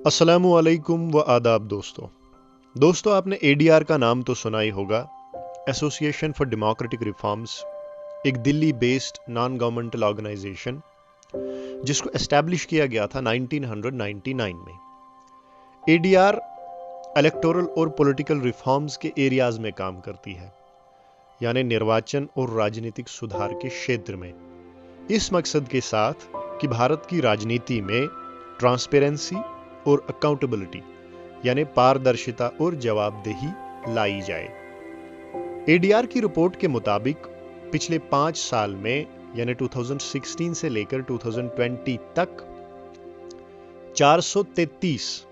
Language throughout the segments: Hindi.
अस्सलामुअलैकुम व आदाब दोस्तों आपने एडीआर का नाम तो सुना ही होगा। एसोसिएशन फॉर डेमोक्रेटिक रिफॉर्म्स एक Delhi based non governmental organisation जिसको एस्टैब्लिश किया गया था 1999 में। एडीआर इलेक्टोरल और पॉलिटिकल रिफॉर्म्स के एरियाज में काम करती है, यानी निर्वाचन और राजनीतिक सुधार के क्षेत्र में, इस मकसद के साथ कि भारत की राजनीति में ट्रांसपेरेंसी और अकाउंटेबिलिटी यानी पारदर्शिता और जवाबदेही लाई जाए। एडीआर की रिपोर्ट के मुताबिक पिछले 5 साल में यानी 2016 से लेकर 2020 तक 433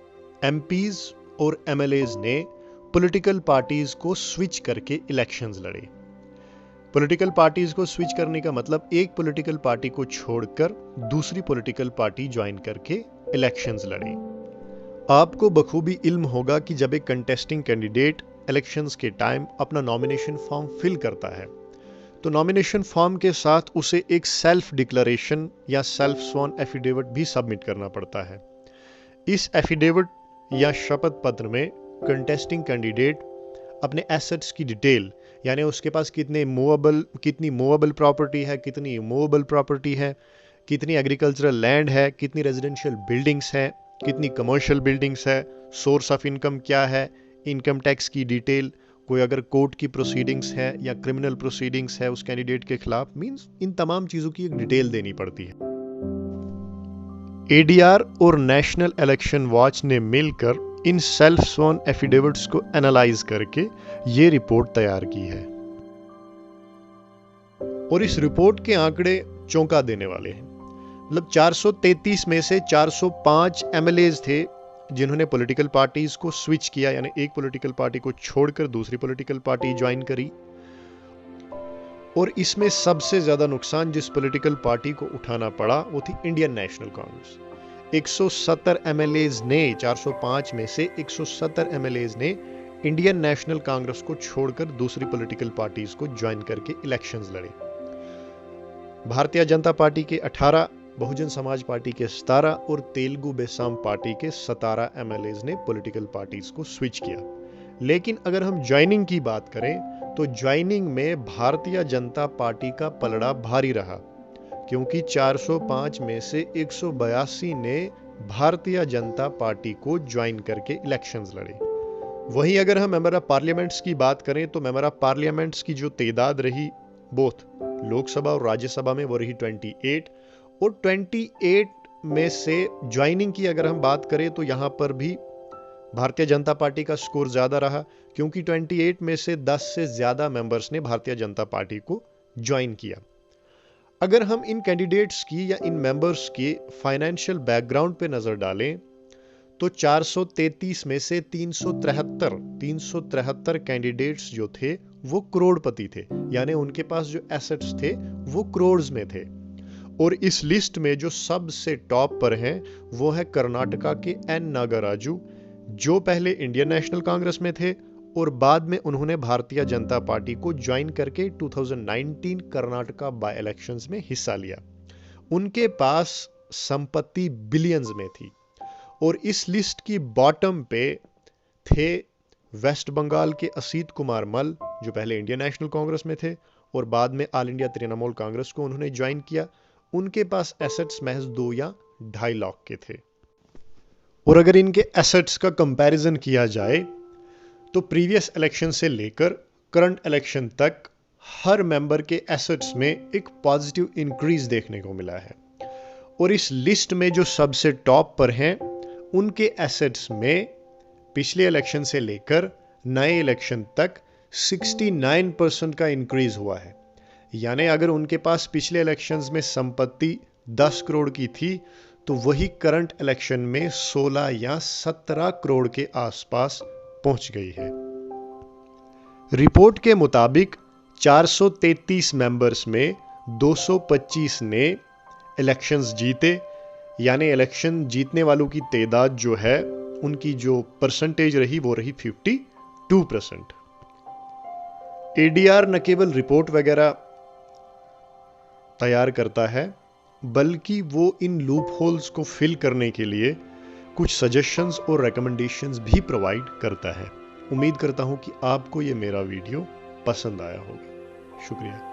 एमपीज और एमएलएज ने पॉलिटिकल पार्टीज को स्विच करके इलेक्शंस लड़े। पॉलिटिकल पार्टीज को स्विच करने का मतलब एक पॉलिटिकल पार्टी को छोड़कर दूसरी पॉलिटिकल पार्टी ज्वाइन करके इलेक्शंस लड़े। आपको बखूबी इल्म होगा कि जब एक कंटेस्टिंग कैंडिडेट इलेक्शंस के टाइम अपना नॉमिनेशन फॉर्म फिल करता है तो नॉमिनेशन फॉर्म के साथ उसे एक सेल्फ डिक्लेरेशन या सेल्फ स्वॉन एफिडेविट भी सबमिट करना पड़ता है। इस एफिडेविट या शपथ पत्र में कंटेस्टिंग कैंडिडेट अपने एसेट्स की डिटेल, यानी उसके पास कितनी मूवेबल प्रॉपर्टी है, कितनी इमूवेबल प्रॉपर्टी है, कितनी एग्रीकल्चरल लैंड है, कितनी रेजिडेंशियल बिल्डिंग्स है, कितनी कमर्शियल बिल्डिंग्स है, सोर्स ऑफ इनकम क्या है, इनकम टैक्स की डिटेल, कोई अगर कोर्ट की प्रोसीडिंग्स है या क्रिमिनल प्रोसीडिंग्स है उस कैंडिडेट के खिलाफ, मींस इन तमाम चीजों की एक डिटेल देनी पड़ती है। एडीआर और नेशनल इलेक्शन वॉच ने मिलकर इन सेल्फ स्वॉन एफिडेविट्स को एनालाइज करके ये रिपोर्ट तैयार की है और इस रिपोर्ट के आंकड़े चौंका देने वाले हैं। मतलब 433 में से 405 एमएलएज थे जिन्होंने पॉलिटिकल पार्टीज को स्विच किया, यानी एक पॉलिटिकल पार्टी को छोड़कर दूसरी पॉलिटिकल पार्टी ज्वाइन करी। और इसमें सबसे ज्यादा नुकसान जिस पॉलिटिकल पार्टी को उठाना पड़ा वो थी इंडियन नेशनल कांग्रेस। 170 एमएलएज ने, 405 में से 170 एमएलएज ने इंडियन नेशनल कांग्रेस को छोड़कर दूसरी पॉलिटिकल पार्टीज को ज्वाइन करके इलेक्शंस लड़े। भारतीय जनता पार्टी के 18, बहुजन समाज पार्टी के 17 और तेलुगु देशम पार्टी के 17 एमएलएज ने पॉलिटिकल पार्टीज को स्विच किया। लेकिन अगर हम ज्वाइनिंग की बात करें तो ज्वाइनिंग में भारतीय जनता पार्टी का पलड़ा भारी रहा, क्योंकि 405 में से 182 ने भारतीय जनता पार्टी को ज्वाइन करके इलेक्शंस लड़े। वहीं अगर हम मेंबर ऑफ पार्लियामेंट्स की बात करें तो मेंबर ऑफ पार्लियामेंट्स की जो तादाद रही बोथ लोकसभा और राज्यसभा में वो रही 28, और 28 में से ज्वाइनिंग की अगर हम बात करें तो यहां पर भी भारतीय जनता पार्टी का स्कोर ज्यादा रहा, क्योंकि 28 में से 10 से ज्यादा मेंबर्स ने भारतीय जनता पार्टी को ज्वाइन किया। अगर हम इन कैंडिडेट्स की या इन मेंबर्स के फाइनेंशियल बैकग्राउंड पे नजर डालें तो 433 में से 373 कैंडिडेट्स जो थे वो करोड़पति थे, यानी उनके पास जो एसेट्स थे वो करोड़्स में थे। और इस लिस्ट में जो सबसे टॉप पर हैं वो है कर्नाटका के एन नागराजू, जो पहले इंडियन नेशनल कांग्रेस में थे और बाद में उन्होंने भारतीय जनता पार्टी को ज्वाइन करके 2019 कर्नाटका बाय इलेक्शंस में हिस्सा लिया। उनके पास संपत्ति बिलियंस में थी। और इस लिस्ट की बॉटम पे थे वेस्ट बंगाल के असीत कुमार मल, जो पहले इंडियन नेशनल कांग्रेस में थे और बाद में ऑल इंडिया तृणमूल कांग्रेस को उन्होंने ज्वाइन किया। उनके पास एसेट्स महज 2 या 2.5 लाख के थे। और अगर इनके एसेट्स का कंपैरिजन किया जाए तो प्रीवियस इलेक्शन से लेकर करंट इलेक्शन तक हर मेंबर के एसेट्स में एक पॉजिटिव इंक्रीज देखने को मिला है। और इस लिस्ट में जो सबसे टॉप पर हैं उनके एसेट्स में पिछले इलेक्शन से लेकर नए इलेक्शन तक 69% का इंक्रीज हुआ है। यानी अगर उनके पास पिछले इलेक्शंस में संपत्ति 10 करोड़ की थी तो वही करंट इलेक्शन में 16 या 17 करोड़ के आसपास पहुंच गई है। रिपोर्ट के मुताबिक 433 मेंबर्स में 225 ने इलेक्शंस जीते, यानी इलेक्शन जीतने वालों की तादाद जो है उनकी जो परसेंटेज रही वो रही 52%। एडीआर न केवल रिपोर्ट वगैरह तैयार करता है बल्कि वो इन लूप होल्स को फिल करने के लिए कुछ सजेशंस और रेकमेंडेशंस भी प्रोवाइड करता है। उम्मीद करता हूं कि आपको ये मेरा वीडियो पसंद आया होगा। शुक्रिया।